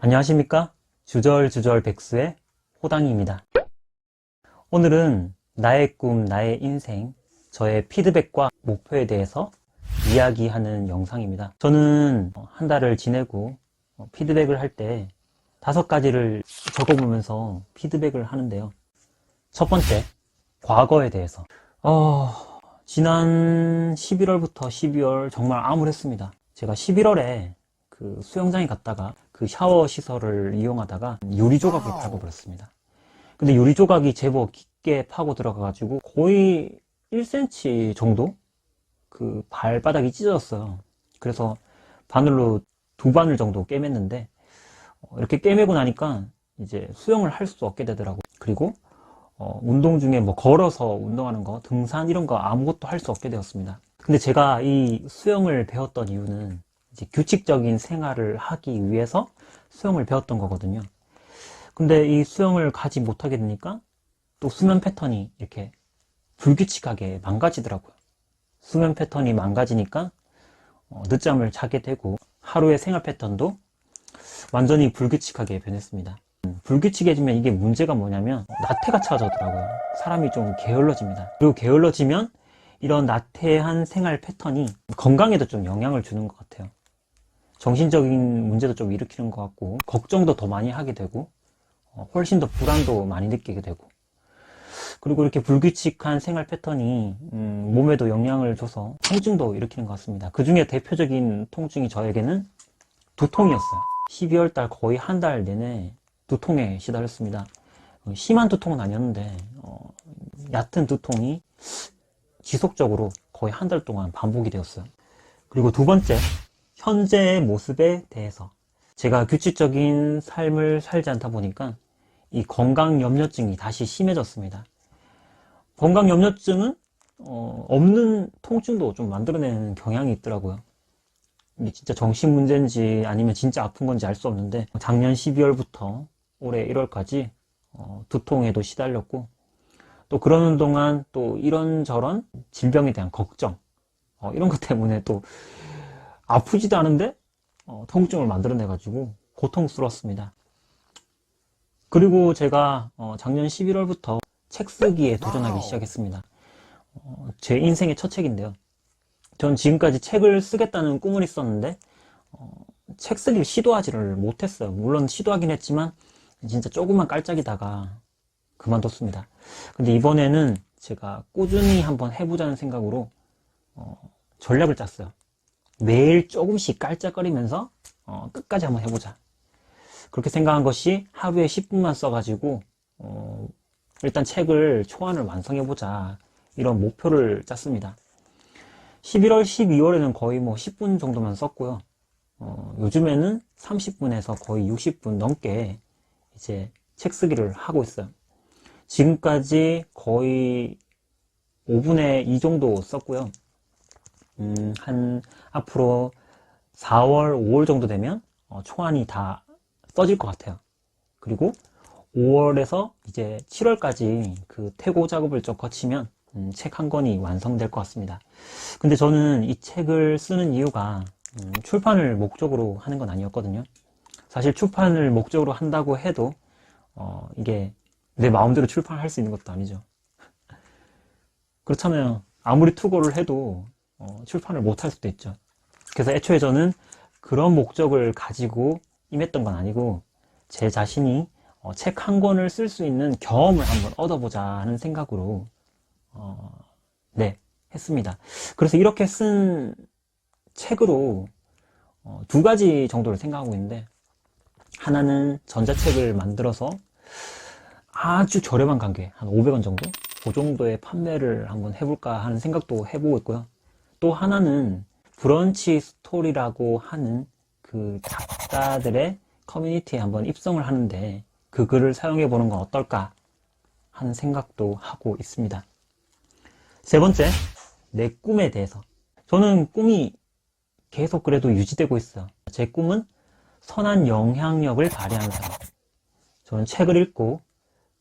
안녕하십니까? 주절주절 백수의 호당이입니다. 오늘은 나의 꿈, 나의 인생, 저의 피드백과 목표에 대해서 이야기하는 영상입니다. 저는 한 달을 지내고 피드백을 할 때 5가지를 적어보면서 피드백을 하는데요. 첫 번째, 과거에 대해서. 지난 11월부터 12월 정말 암울했습니다. 제가 11월에 그 수영장에 갔다가 그 샤워 시설을 이용하다가 유리 조각이 파고버렸습니다. 근데 유리 조각이 제법 깊게 파고 들어가가지고 거의 1cm 정도 그 발바닥이 찢어졌어요. 그래서 바늘로 2바늘 정도 꿰맸는데 이렇게 꿰매고 나니까 이제 수영을 할 수 없게 되더라고요. 그리고 운동 중에 뭐 걸어서 운동하는 거, 등산 이런 거 아무것도 할 수 없게 되었습니다. 근데 제가 이 수영을 배웠던 이유는 이제 규칙적인 생활을 하기 위해서 수영을 배웠던 거거든요. 근데 이 수영을 가지 못하게 되니까 또 수면 패턴이 이렇게 불규칙하게 망가지더라고요. 수면 패턴이 망가지니까 늦잠을 자게 되고 하루의 생활 패턴도 완전히 불규칙하게 변했습니다. 불규칙해지면 이게 문제가 뭐냐면 나태가 찾아오더라고요. 사람이 좀 게을러집니다. 그리고 게을러지면 이런 나태한 생활 패턴이 건강에도 좀 영향을 주는 것 같아요. 정신적인 문제도 좀 일으키는 것 같고 걱정도 더 많이 하게 되고 훨씬 더 불안도 많이 느끼게 되고, 그리고 이렇게 불규칙한 생활 패턴이 몸에도 영향을 줘서 통증도 일으키는 것 같습니다. 그 중에 대표적인 통증이 저에게는 두통이었어요. 12월 달 거의 한 달 내내 두통에 시달렸습니다. 심한 두통은 아니었는데 얕은 두통이 지속적으로 거의 한 달 동안 반복이 되었어요. 그리고 두 번째, 현재의 모습에 대해서. 제가 규칙적인 삶을 살지 않다 보니까 이 건강염려증이 다시 심해졌습니다. 건강염려증은 없는 통증도 좀 만들어내는 경향이 있더라고요. 이게 진짜 정신 문제인지 아니면 진짜 아픈 건지 알 수 없는데 작년 12월부터 올해 1월까지 두통에도 시달렸고, 또 그러는 동안 또 이런저런 질병에 대한 걱정, 이런 것 때문에 또 아프지도 않은데 통증을 만들어내가지고 고통스러웠습니다. 그리고 제가 작년 11월부터 책 쓰기에 도전하기 시작했습니다. 제 인생의 첫 책인데요. 전 지금까지 책을 쓰겠다는 꿈을 있었는데 책 쓰기를 시도하지를 못했어요. 물론 시도하긴 했지만 진짜 조금만 깔짝이다가 그만뒀습니다. 근데 이번에는 제가 꾸준히 한번 해보자는 생각으로 전략을 짰어요. 매일 조금씩 깔짝거리면서 끝까지 한번 해보자. 그렇게 생각한 것이 하루에 10분만 써가지고 일단 책을 초안을 완성해보자, 이런 목표를 짰습니다. 11월, 12월에는 거의 뭐 10분 정도만 썼고요. 요즘에는 30분에서 거의 60분 넘게 이제 책 쓰기를 하고 있어요. 지금까지 거의 5분의 2 정도 썼고요. 한 앞으로 4월, 5월 정도 되면 초안이 다 써질 것 같아요. 그리고 5월에서 이제 7월까지 그 퇴고 작업을 좀 거치면 책 한 권이 완성될 것 같습니다. 근데 저는 이 책을 쓰는 이유가 출판을 목적으로 하는 건 아니었거든요. 사실 출판을 목적으로 한다고 해도 이게 내 마음대로 출판할 수 있는 것도 아니죠. 그렇잖아요. 아무리 투고를 해도 출판을 못 할 수도 있죠. 그래서 애초에 저는 그런 목적을 가지고 임했던 건 아니고 제 자신이 책 한 권을 쓸 수 있는 경험을 한번 얻어보자 하는 생각으로 했습니다. 그래서 이렇게 쓴 책으로 2가지 정도를 생각하고 있는데, 하나는 전자책을 만들어서 아주 저렴한 가격에 한 500원 정도? 그 정도의 판매를 한번 해볼까 하는 생각도 해보고 있고요. 또 하나는 브런치 스토리라고 하는 그 작가들의 커뮤니티에 한번 입성을 하는데 그 글을 사용해 보는 건 어떨까 하는 생각도 하고 있습니다. 세 번째, 내 꿈에 대해서. 저는 꿈이 계속 그래도 유지되고 있어요. 제 꿈은 선한 영향력을 발휘하는 사람. 저는 책을 읽고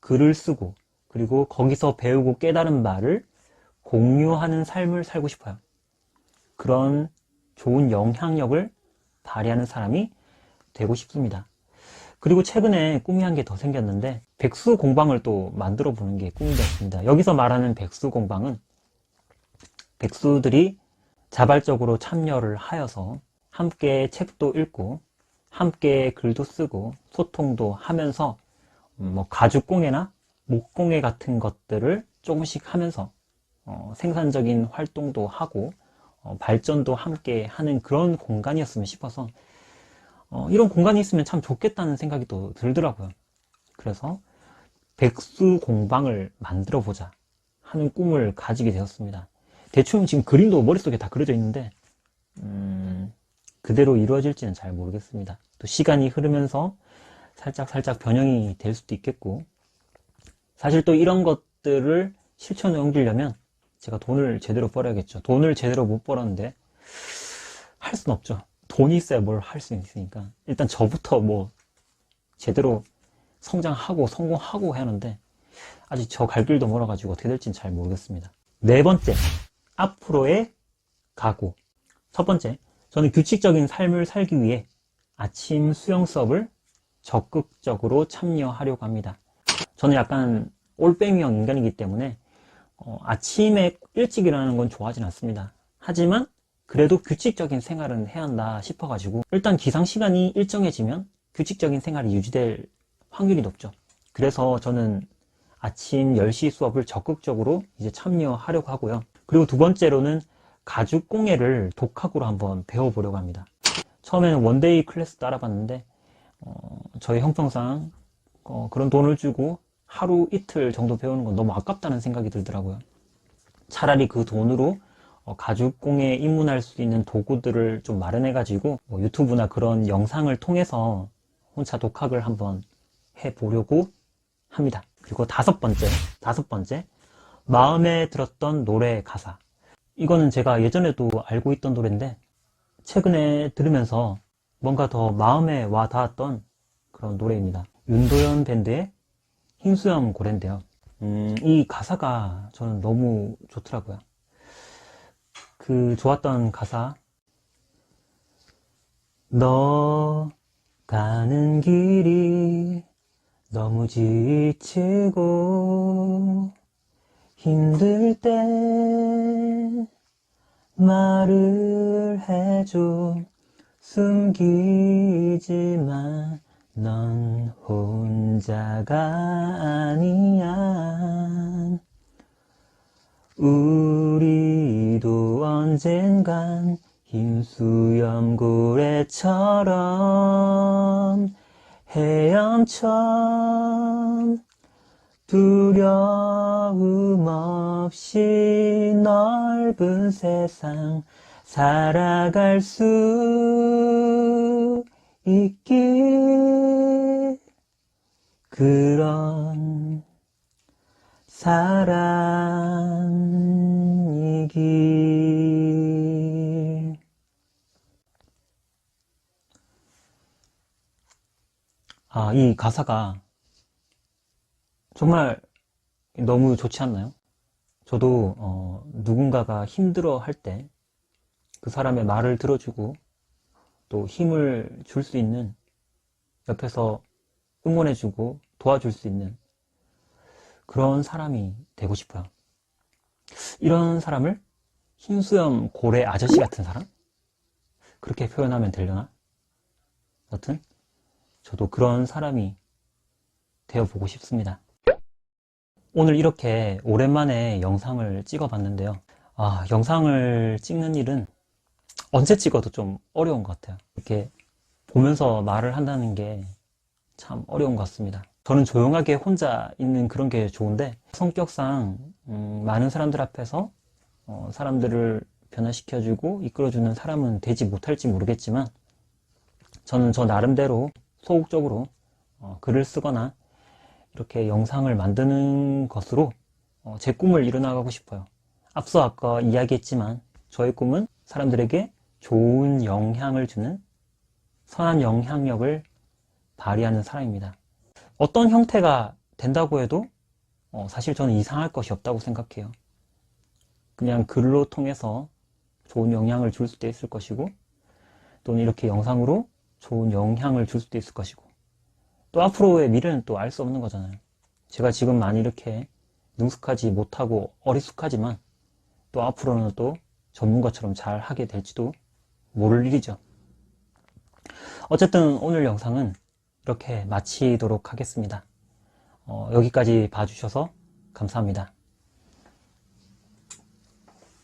글을 쓰고 그리고 거기서 배우고 깨달은 말을 공유하는 삶을 살고 싶어요. 그런 좋은 영향력을 발휘하는 사람이 되고 싶습니다. 그리고 최근에 꿈이 한 개 더 생겼는데 백수 공방을 또 만들어 보는 게 꿈이 되었습니다. 여기서 말하는 백수 공방은 백수들이 자발적으로 참여를 하여서 함께 책도 읽고 함께 글도 쓰고 소통도 하면서 뭐 가죽공예나 목공예 같은 것들을 조금씩 하면서 생산적인 활동도 하고 발전도 함께 하는 그런 공간이었으면 싶어서 이런 공간이 있으면 참 좋겠다는 생각이 또 들더라고요. 그래서 백수 공방을 만들어 보자 하는 꿈을 가지게 되었습니다. 대충 지금 그림도 머릿속에 다 그려져 있는데 그대로 이루어질지는 잘 모르겠습니다. 또 시간이 흐르면서 살짝 변형이 될 수도 있겠고, 사실 또 이런 것들을 실천에 옮기려면 제가 돈을 제대로 벌어야겠죠. 돈을 제대로 못 벌었는데 할 수는 없죠. 돈이 있어야 뭘 할 수 있으니까 일단 저부터 뭐 제대로 성장하고 성공하고 해야 하는데 아직 저 갈 길도 멀어가지고 어떻게 될지는 잘 모르겠습니다. 네 번째, 앞으로의 각오. 첫 번째, 저는 규칙적인 삶을 살기 위해 아침 수영 수업을 적극적으로 참여하려고 합니다. 저는 약간 올빼미형 인간이기 때문에 아침에 일찍 일어나는 건 좋아하진 않습니다. 하지만 그래도 규칙적인 생활은 해야 한다 싶어가지고 일단 기상시간이 일정해지면 규칙적인 생활이 유지될 확률이 높죠. 그래서 저는 아침 10시 수업을 적극적으로 이제 참여하려고 하고요. 그리고 두 번째로는 가죽공예를 독학으로 한번 배워보려고 합니다. 처음에는 원데이 클래스도 알아봤는데 저희 형평상 그런 돈을 주고 하루 이틀 정도 배우는 건 너무 아깝다는 생각이 들더라고요. 차라리 그 돈으로 가죽공예에 입문할 수 있는 도구들을 좀 마련해 가지고 유튜브나 그런 영상을 통해서 혼자 독학을 한번 해보려고 합니다. 그리고 다섯 번째, 마음에 들었던 노래 가사. 이거는 제가 예전에도 알고 있던 노래인데 최근에 들으면서 뭔가 더 마음에 와 닿았던 그런 노래입니다. 윤도현 밴드의 흰수염 고래인데요. 이 가사가 저는 너무 좋더라고요. 그 좋았던 가사, 너 가는 길이 너무 지치고 힘들 때 말을 해줘. 숨기지만 넌 혼자가 아니야. 우리도 언젠간 흰수염고래처럼 헤엄쳐 두려움 없이 넓은 세상 살아갈 수 있길. 그런 사람이길. 이 가사가 정말 너무 좋지 않나요? 저도 누군가가 힘들어 할 때 그 사람의 말을 들어주고 또 힘을 줄 수 있는, 옆에서 응원해주고 도와줄 수 있는 그런 사람이 되고 싶어요. 이런 사람을 흰수염 고래 아저씨 같은 사람? 그렇게 표현하면 되려나? 여튼 저도 그런 사람이 되어보고 싶습니다. 오늘 이렇게 오랜만에 영상을 찍어봤는데요. 영상을 찍는 일은 언제 찍어도 좀 어려운 것 같아요. 이렇게 보면서 말을 한다는 게 참 어려운 것 같습니다. 저는 조용하게 혼자 있는 그런 게 좋은데 성격상 많은 사람들 앞에서 사람들을 변화시켜주고 이끌어주는 사람은 되지 못할지 모르겠지만 저는 저 나름대로 소극적으로 글을 쓰거나 이렇게 영상을 만드는 것으로 제 꿈을 이뤄나가고 싶어요. 앞서 아까 이야기했지만 저의 꿈은 사람들에게 좋은 영향을 주는 선한 영향력을 발휘하는 사람입니다. 어떤 형태가 된다고 해도 사실 저는 이상할 것이 없다고 생각해요. 그냥 글로 통해서 좋은 영향을 줄 수도 있을 것이고 또는 이렇게 영상으로 좋은 영향을 줄 수도 있을 것이고 또 앞으로의 미래는 또 알 수 없는 거잖아요. 제가 지금 많이 이렇게 능숙하지 못하고 어리숙하지만 또 앞으로는 또 전문가처럼 잘 하게 될지도 모를 일이죠. 어쨌든 오늘 영상은 이렇게 마치도록 하겠습니다. 여기까지 봐주셔서 감사합니다.